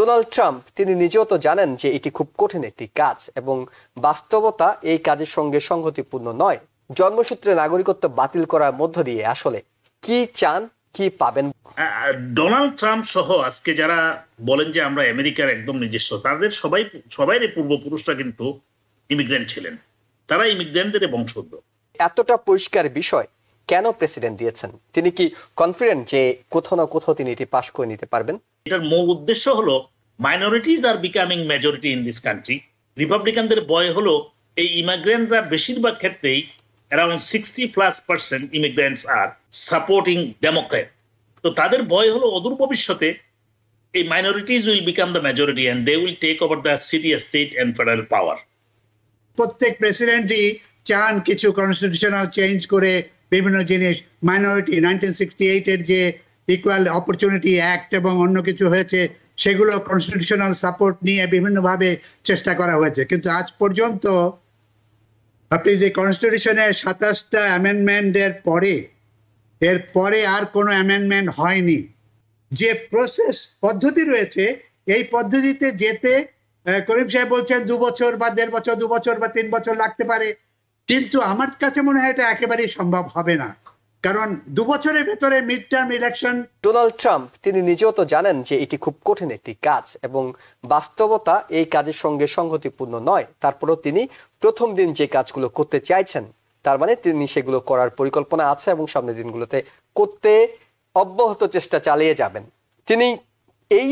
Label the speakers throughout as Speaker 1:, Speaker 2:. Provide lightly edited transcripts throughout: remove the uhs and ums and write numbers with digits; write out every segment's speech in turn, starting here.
Speaker 1: Donald Trump তিনি নিজেও তো জানেন যে এটি খুব কঠিন একটি কাজ এবং বাস্তবতা এই কাজের সঙ্গে সংগতিপূর্ণ নয়। জন্মসূত্রে নাগরিকত্ব বাতিল করার মধ্য দিয়ে আসলে কি চান, কি পাবেন?
Speaker 2: ডোনাল্ড ট্রাম্প সহ আজকে যারা বলেন যে আমরা আমেরিকার একদম নিজস্ব, তাদের সবাই পূর্বপুরুষরা কিন্তু ইমিগ্রেন্ট ছিলেন, তারা ইমিগ্রেন্টদের বংশোদ্ভূত।
Speaker 1: এতটা পরিষ্কার বিষয় কেন প্রেসিডেন্ট দিয়েছেন? তিনি কি কনফিডেন্ট যে কোথাও না কোথাও তিনি এটি পাশ করে নিতে পারবেন?
Speaker 2: এটার মূল উদ্দেশ্য হলো minorities are becoming majority in this country. রিপাবলিকানদের ভয় হলো এই ইমিগ্রেন্টরা বেশিরভাগ ক্ষেত্রেই around 60+% immigrants are supporting Democrat. তো তাদের ভয় হলো অদূর ভবিষ্যতে এই minorities will become the majority and they will take over the city, state and federal power.
Speaker 3: প্রত্যেক প্রেসিডেন্টই চান কিছু কনস্টিটিউশনাল চেঞ্জ করে বিভিন্ন জিনিস, মাইনরিটি 1968 এর যে ইকুয়াল অপরচুনিটি অ্যাক্ট এবং অন্য কিছু হয়েছে সেগুলো কনস্টিটিউশনাল সাপোর্ট নিয়ে বিভিন্নভাবে চেষ্টা করা হয়েছে, কিন্তু আজ পর্যন্ত আপনি যে কনস্টিটিউশনের 27টা অ্যামেন্ডমেন্টের এরপরে আর কোনো অ্যামেন্ডমেন্ট হয়নি। যে প্রসেস পদ্ধতি রয়েছে এই পদ্ধতিতে যেতে করিম সাহেব বলছেন 2 বছর বা 1.5 বছর, 2 বছর বা 3 বছর লাগতে পারে, কিন্তু আমার কাছে মনে হয় এটা একেবারেই সম্ভব হবে না, কারণ 2 বছরের ভেতরে mid term election.
Speaker 1: Donald Trump তিনি নিজেও তো জানেন যে এটি খুব কঠিন একটি কাজ এবং বাস্তবতা এই কাজের সঙ্গে সংগতিপূর্ণ নয়। তারপরেও তিনি প্রথম দিন যে কাজগুলো করতে চাইছেন, তার মানে তিনি সেগুলো করার পরিকল্পনা আছে এবং সামনের দিনগুলোতে করতে অব্যাহত চেষ্টা চালিয়ে যাবেন। তিনি এই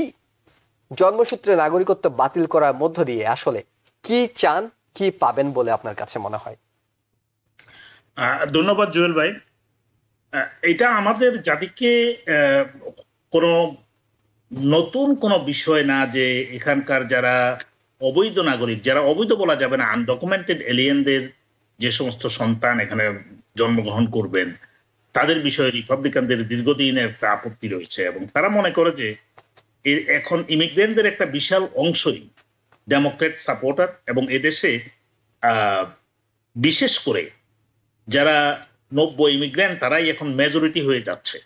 Speaker 1: জন্মসূত্রে নাগরিকত্ব বাতিল করার মধ্য দিয়ে আসলে কি চান, কি পাবেন বলে আপনার কাছে মনে হয়?
Speaker 2: ধন্যবাদ জুয়েল ভাই। এটা আমাদের জাতিকে কোনো নতুন কোনো বিষয় না যে এখানকার যারা অবৈধ নাগরিক, যারা অবৈধ বলা যাবে না, আনডকুমেন্টেড এলিয়েনদের যে সমস্ত সন্তান এখানে জন্মগ্রহণ করবেন তাদের বিষয়ে রিপাবলিকানদের দীর্ঘদিনের একটা আপত্তি রয়েছে এবং তারা মনে করে যে এখন ইমিগ্রেন্টদের একটা বিশাল অংশই ডেমোক্রেট সাপোর্টার এবং এদেশে বিশেষ করে যারা নব্য ইমিগ্রেন্ট তারাই এখন মেজরিটি হয়ে যাচ্ছে।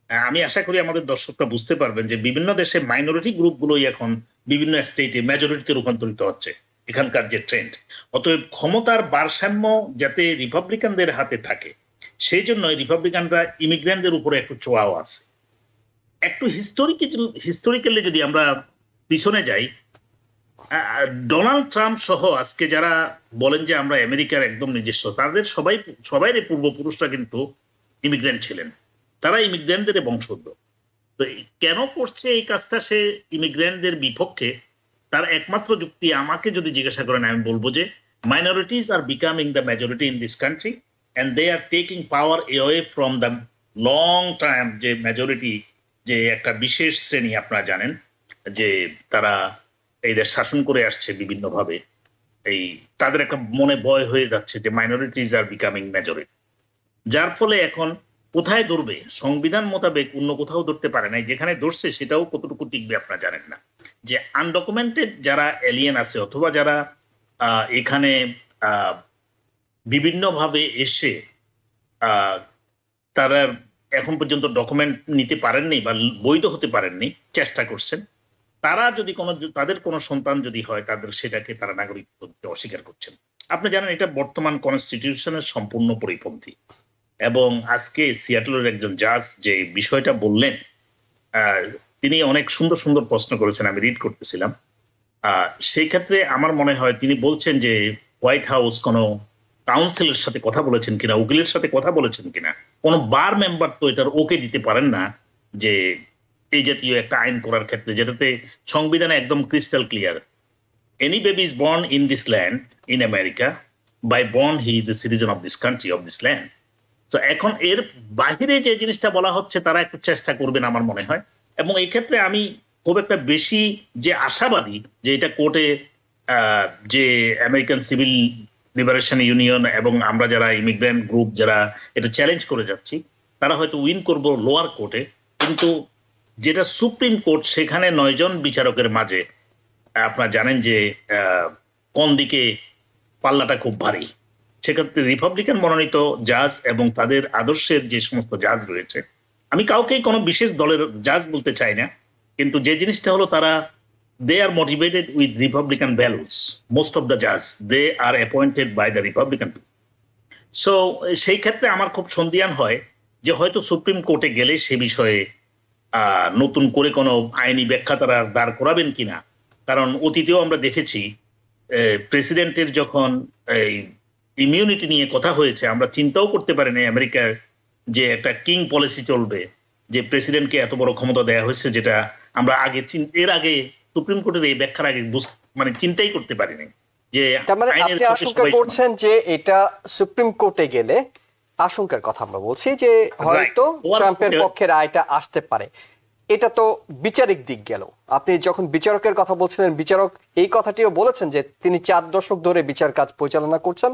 Speaker 2: আমি আশা করি আমাদের দর্শকরা বুঝতে পারবেন যে বিভিন্ন দেশে মাইনরিটি গ্রুপগুলোই এখন বিভিন্ন স্টেটে মেজরিটিতে রূপান্তরিত হচ্ছে, এখানকার যে ট্রেন্ড। অতএব ক্ষমতার ভারসাম্য যাতে রিপাবলিকানদের হাতে থাকে সেই জন্য রিপাবলিকানরা ইমিগ্রেন্টদের উপরে একটু চোয়াও আছে। একটু হিস্টোরিক্যালি যদি আমরা পিছনে যাই, ডোনাল্ড ট্রাম্প সহ আজকে যারা বলেন যে আমরা আমেরিকার একদম নিজস্ব, তাদের সবাই পূর্বপুরুষরা কিন্তু ইমিগ্রেন্ট ছিলেন, তারা ইমিগ্রেন্টদের বংশোদ্ভূত। তো কেন করছে এই কাজটা সে ইমিগ্রেন্টদের বিপক্ষে? তার একমাত্র যুক্তি আমাকে যদি জিজ্ঞাসা করেন আমি বলবো যে minorities are becoming the majority in this country and they are taking power away from the long time. যে মেজরিটি যে একটা বিশেষ শ্রেণী, আপনারা জানেন যে তারা এই দেশ শাসন করে আসছে বিভিন্নভাবে, এই তাদের একটা মনে ভয় হয়ে যাচ্ছে যে মাইনরিটিজ আর বিকামিং মেজরিটি, যার ফলে এখন কোথায় ধরবে সংবিধান মোতাবেক অন্য কোথাও ধরতে পারে নাই, যেখানে ধরছে সেটাও কতটুকু টিকবে আপনারা জানেন না। যে আনডকুমেন্টেড যারা এলিয়েন আছে অথবা যারা এখানে বিভিন্নভাবে এসে তারা এখন পর্যন্ত ডকুমেন্ট নিতে পারেননি বা বৈধ হতে পারেননি, চেষ্টা করছেন, তারা যদি তাদের কোনো সন্তান যদি হয় তাদের সেটাকে তারা নাগরিকত্ব দিতে অস্বীকার করছেন। আপনি জানেন এটা বর্তমান কনস্টিটিউশনের সম্পূর্ণ পরিপন্থী। এবং আজকে সিয়াটলের একজন জাজ যে বিষয়টা বললেন, তিনি অনেক সুন্দর সুন্দর প্রশ্ন করেছেন, আমি রিড করতেছিলাম। সেই ক্ষেত্রে আমার মনে হয় তিনি বলছেন যে হোয়াইট হাউস কোনো কাউন্সিলের সাথে কথা বলেছেন কিনা, উকিলের সাথে কথা বলেছেন কিনা, কোনো বার মেম্বার তো এটার ওকে দিতে পারেন না যে এই জাতীয় একটা আইন করার ক্ষেত্রে, যেটাতে সংবিধানে একদম crystal clear, any baby is born in this land in America, by born he is a citizen of this country, of this land. তো এখন এর বাহিরে যে জিনিসটা বলা হচ্ছে তারা একটু চেষ্টা করবেন আমার মনে হয়। এবং এই ক্ষেত্রে আমি খুব একটা বেশি যে আশাবাদী যে এটা কোর্টে যে আমেরিকান সিভিল লিবারেশন ইউনিয়ন এবং আমরা যারা ইমিগ্রেন্ট গ্রুপ যারা এটা চ্যালেঞ্জ করে যাচ্ছি তারা হয়তো উইন করবো লোয়ার কোর্টে, কিন্তু যেটা সুপ্রিম কোর্ট সেখানে 9 জন বিচারকের মাঝে আপনারা জানেন যে কোন দিকে পাল্লাটা খুব ভারী। সেক্ষেত্রে রিপাবলিকান মনোনীত জাজ এবং তাদের আদর্শের যে সমস্ত জাজ রয়েছে, আমি কাউকেই কোনো বিশেষ দলের জাজ বলতে চাই না, কিন্তু যে জিনিসটা হলো তারা they are motivated with Republican values. Most of the judges, they are appointed by the Republican people. So সেই ক্ষেত্রে আমার খুব সন্দিহান হয় যে হয়তো সুপ্রিম কোর্টে গেলে সে বিষয়ে নতুন করে কোনো আইনি ব্যাখ্যা তারা দাঁড় করাবেন কিনা। কারণ অতীতেও আমরা দেখেছি প্রেসিডেন্টের যখন ইমিউনিটি নিয়ে কথা হয়েছে, আমরা চিন্তাও করতে পারিনি আমেরিকার যে একটা কিং পলিসি চলবে, যে প্রেসিডেন্টকে এত বড় ক্ষমতা দেওয়া হয়েছে, যেটা আমরা এর আগে সুপ্রিম কোর্টের এই ব্যাখ্যার আগে মানে চিন্তাই করতে পারিনি। যে
Speaker 1: তার মানে আপনি আশঙ্কা করছেন যে এটা সুপ্রিম কোর্টে গেলে, আশঙ্কার কথা আমরা বলছি, যে হয়তো ট্রাম্পের পক্ষের রায়টা আসতে পারে। এটা তো বিচারিক দিক গেল। আপনি যখন বিচারকের কথা বলছিলেন, বিচারক এই কথাটিও বলেছেন যে তিনি 4 দশক ধরে বিচার কাজ পরিচালনা করছেন।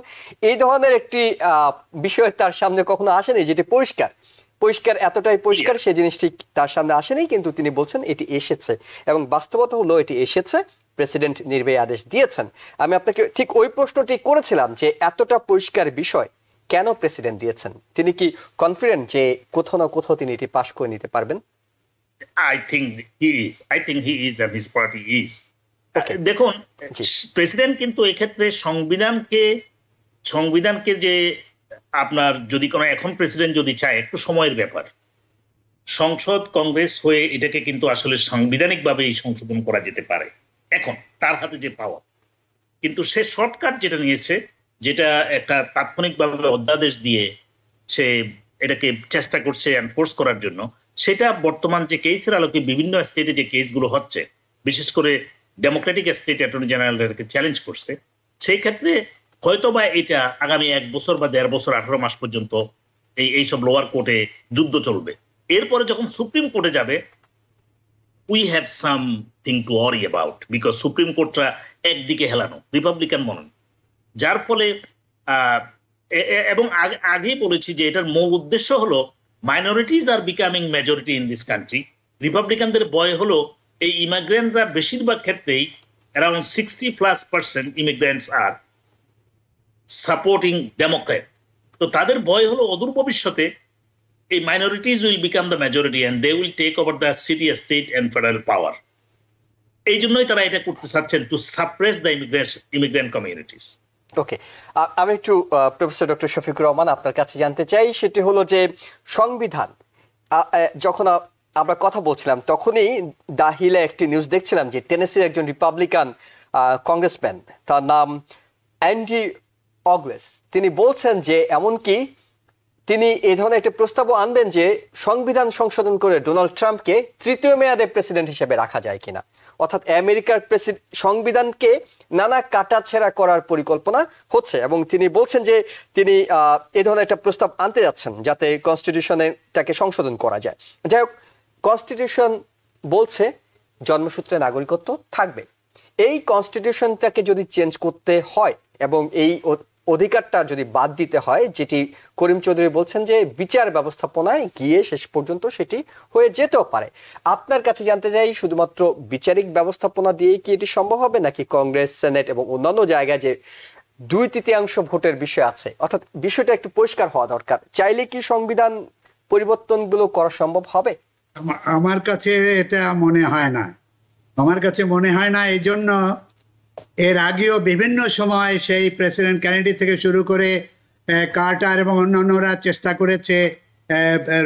Speaker 1: এই ধরনের একটি বিষয় তার সামনে কখনো আসেনি যেটি পরিষ্কার এতটাই পরিষ্কার সেই জিনিসটি তার সামনে আসেনি, কিন্তু তিনি বলছেন এটি এসেছে এবং বাস্তবতা হলো এটি এসেছে। প্রেসিডেন্ট নির্বাহী আদেশ দিয়েছেন। আমি আপনাকে ঠিক ওই প্রশ্নটি করেছিলাম যে এতটা পরিষ্কার বিষয় কেন প্রেসিডেন্ট দিয়েছেন? তিনি কি কনফিডেন্ট যে কোথাও না কোথাও তিনি এটি পাশ করে নিতে পারবেন?
Speaker 2: I think he is and his party is. দেখুন, প্রেসিডেন্ট কিন্তু এক্ষেত্রে সংবিধানকে যে আপনার যদি কোনো এখন প্রেসিডেন্ট যদি চায়, একটু সময়ের ব্যাপার, সংসদ কংগ্রেস হয়ে এটাকে কিন্তু আসলে সাংবিধানিকভাবে এই সংশোধন করা যেতে পারে। এখন তার হাতে যে পাওয়ার, কিন্তু সে শর্টকাট যেটা নিয়েছে, যেটা একটা তাৎক্ষণিকভাবে অধ্যাদেশ দিয়ে সে এটাকে চেষ্টা করছে এনফোর্স করার জন্য, সেটা বর্তমান যে কেসের আলোকে বিভিন্ন স্টেটে যে কেসগুলো হচ্ছে, বিশেষ করে ডেমোক্রেটিক স্টেট অ্যাটর্নি জেনারেলকে চ্যালেঞ্জ করছে, সেই ক্ষেত্রে হয়তোবা এটা আগামী 1 বছর বা 1.5 বছর 18 মাস পর্যন্ত এইসব লোয়ার কোর্টে যুদ্ধ চলবে। এরপরে যখন সুপ্রিম কোর্টে যাবে, we have something to worry about, because supreme কোর্টটা একদিকে হেলানো, রিপাবলিকান মনন, যার ফলে এবং আগেই বলেছি যে এটার মূল উদ্দেশ্য হলো minorities are becoming majority in this country. রিপাবলিকানদের ভয় হলো এই ইমিগ্রেন্টরা বেশিরভাগ ক্ষেত্রেই around 60+% immigrants are supporting Democrat. তো তাদের ভয় হলো অদূর ভবিষ্যতে এই minorities will become the majority and they will take over the city, state and federal power. এই জন্যই তারা এটা করতে চাচ্ছেন, to suppress the immigrant communities.
Speaker 1: Okay, আমি একটু প্রফেসর ডক্টর শফিকুর রহমান আপনার কাছে জানতে চাই, সেটি হলো যে সংবিধান, যখন আমরা কথা বলছিলাম তখনই দা হিলে একটি নিউজ দেখছিলাম যে টেনেসির একজন রিপাবলিকান কংগ্রেসম্যান, তার নাম অ্যান্ডি অগলেস, তিনি বলছেন যে এমনকি তিনি এই ধরনের একটা প্রস্তাবও আনবেন যে সংবিধান সংশোধন করে ডোনাল্ড ট্রাম্পকে 3য় মেয়াদে প্রেসিডেন্ট হিসেবে রাখা যায় কিনা। অর্থাৎ আমেরিকার সংবিধানকে নানা কাটাছেঁড়া করার পরিকল্পনা হচ্ছে এবং তিনি বলছেন যে তিনি এই ধরনের একটা প্রস্তাব আনতে যাচ্ছেন যাতে কনস্টিটিউশনটাকে সংশোধন করা যায়। যাই হোক, কনস্টিটিউশন বলছে জন্মসূত্রে নাগরিকত্ব থাকবে। এই কনস্টিটিউশনটাকে যদি চেঞ্জ করতে হয় এবং এই অধিকারটা যদি বাদ দিতে হয়, যেটি করিম চৌধুরী বলছেন যে বিচার ব্যবস্থাপনায় গিয়ে শেষ পর্যন্ত সেটি হয়ে যেতেও পারে, আপনার কাছে জানতে চাই শুধুমাত্র বিচারিক ব্যবস্থাপনা দিয়ে কি এটি সম্ভব হবে, নাকি কংগ্রেস, সেনেট এবং অন্যান্য জায়গায় যে 2/3 ভোটের বিষয় আছে, অর্থাৎ বিষয়টা একটু পরিষ্কার হওয়া দরকার। চাইলে কি সংবিধান পরিবর্তনগুলো করা সম্ভব হবে?
Speaker 3: আমার কাছে এটা মনে হয় না। আমার কাছে মনে হয় না। এই জন্য এর আগেও বিভিন্ন সময় সেই প্রেসিডেন্ট কেনেডি থেকে শুরু করে কার্টার এবং অন্যান্যরা চেষ্টা করেছে,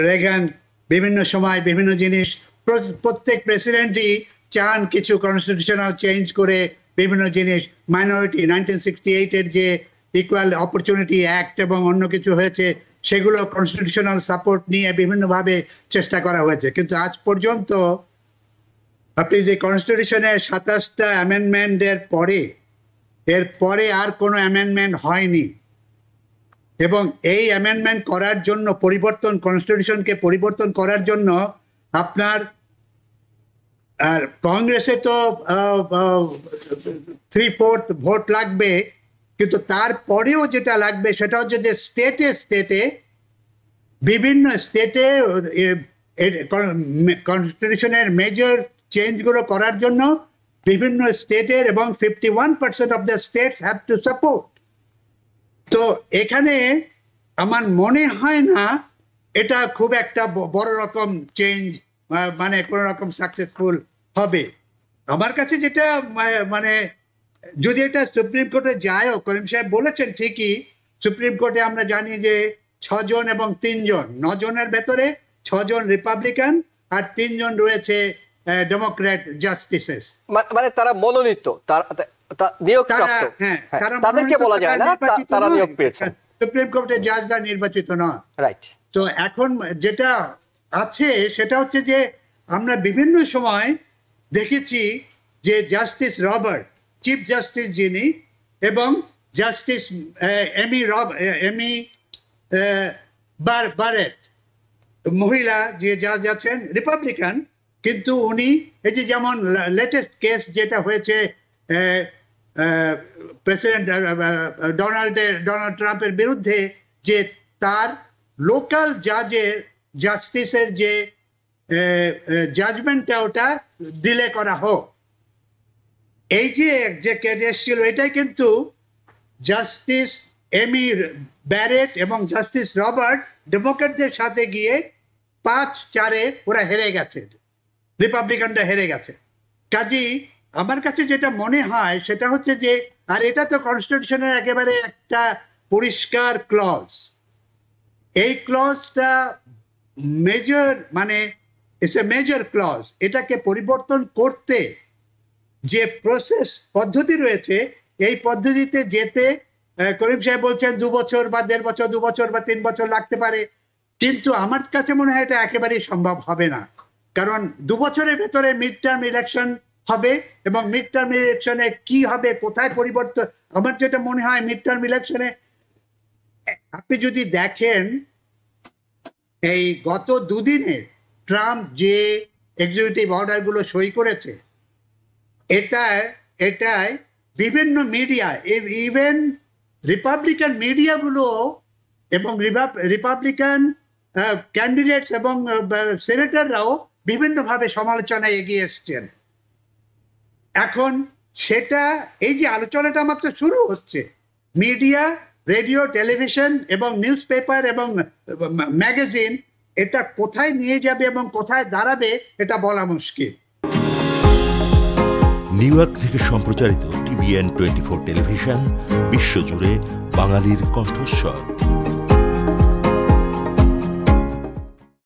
Speaker 3: রেগান, বিভিন্ন সময় বিভিন্ন জিনিস। প্রত্যেক প্রেসিডেন্টই চান কিছু কনস্টিটিউশনাল চেঞ্জ করে বিভিন্ন জিনিস, মাইনরিটি 1968-এর যে ইকুয়াল অপরচুনিটি অ্যাক্ট এবং অন্য কিছু হয়েছে, সেগুলো কনস্টিটিউশনাল সাপোর্ট নিয়ে বিভিন্নভাবে চেষ্টা করা হয়েছে। কিন্তু আজ পর্যন্ত আপনি যে কনস্টিটিউশনের 27টা অ্যামেন্ডমেন্টের এরপরে আর কোনো অ্যামেন্ডমেন্ট হয়নি এবং এই অ্যামেন্ডমেন্ট করার জন্য কনস্টিটিউশনকে পরিবর্তন করার জন্য আপনার আর কংগ্রেসে তো 3/4 ভোট লাগবে, কিন্তু তারপরেও যেটা লাগবে সেটা হচ্ছে যে স্টেটে বিভিন্ন স্টেটে কনস্টিটিউশনের মেজর চেঞ্জগুলো করার জন্য বিভিন্ন স্টেটের এবং 51% of the states have to support. তো এখানে আমার মনে হয় না এটা খুব একটা বড় রকম চেঞ্জ, মানে কোন রকম সাকসেসফুল হবে। আমার কাছে যেটা মানে যদি এটা সুপ্রিম কোর্টে যায়ও, করিম সাহেব বলেছেন ঠিকই, সুপ্রিম কোর্টে আমরা জানি যে 6 জন এবং 3 জন, 9 জনের ভেতরে 6 জন রিপাবলিকান আর 3 জন রয়েছে ডেমোক্র্যাট জাস্টিসেস।
Speaker 1: মানে তারা মনোনীত, নিয়োগপ্রাপ্ত,
Speaker 3: হ্যাঁ,
Speaker 1: তাদেরকে বলা যায় না তারা নিয়োগ পেয়েছেন।
Speaker 3: সুপ্রিম কোর্টের জাজরা নির্বাচিত নয়।
Speaker 1: রাইট।
Speaker 3: তো এখন যেটা আছে সেটা হচ্ছে যে আমরা বিভিন্ন সময় দেখেছি যে জাস্টিস রবার্ট, চিফ জাস্টিস যিনি, এবং জাস্টিস এমি বারেট, মহিলা যে জাজ আছেন রিপাবলিকান, কিন্তু উনি এই যে যেমন লেটেস্ট কেস যেটা হয়েছে প্রেসিডেন্ট ডোনাল্ড ট্রাম্পের বিরুদ্ধে, যে তার লোকাল জাস্টিসের যে জাজমেন্টটা ওটা ডিলে করা হোক, এই যে কেস ছিল, এটাই কিন্তু জাস্টিস এমি ব্যারেট এবং জাস্টিস রবার্ট ডেমোক্র্যাটদের সাথে গিয়ে 5-4 ওরা হেরে গেছে, রিপাবলিকানরা হেরে গেছে। কাজেই আমার কাছে যেটা মনে হয় সেটা হচ্ছে যে, আর এটা তো কনস্টিটিউশনের একেবারে একটা পরিষ্কার ক্লজ, এই ক্লজটা মেজর, মানে ইটস এ মেজর ক্লজ, এটাকে পরিবর্তন করতে যে প্রসেস পদ্ধতি রয়েছে, এই পদ্ধতিতে যেতে করিম সাহেব বলছেন 2 বছর বা 1.5 বছর, 2 বছর বা 3 বছর লাগতে পারে, কিন্তু আমার কাছে মনে হয় এটা একেবারেই সম্ভব হবে না। কারণ 2 বছরের ভেতরে মিড টার্ম ইলেকশন হবে, এবং মিড টার্ম ইলেকশনে কি হবে, কোথায় পরিবর্তন, আমার যেটা মনে হয় মিড টার্ম ইলেকশনে আপনি যদি দেখেন এই গত 2 দিনে ট্রাম্প যে এক্সিকিউটিভ অর্ডারগুলো সই করেছে, এটায় বিভিন্ন মিডিয়া, ইভেন রিপাবলিকান মিডিয়াগুলো এবং রিপাবলিকান ক্যান্ডিডেটস এবং সেনেটররাও বিভিন্নভাবে সমালোচনায় এগিয়ে এসছেন। এখন সেটা, এই যে আলোচনাটা মাত্র শুরু হচ্ছে, মিডিয়া, রেডিও, টেলিভিশন এবং নিউজ পেপার এবং ম্যাগাজিন এটা কোথায় নিয়ে যাবে এবং কোথায় দাঁড়াবে এটা বলা মুশকিল।
Speaker 4: নিউ ইয়র্ক থেকে সম্প্রচারিত TVN 24 টেলিভিশন বিশ্বজুড়ে বাঙালির কণ্ঠস্বর।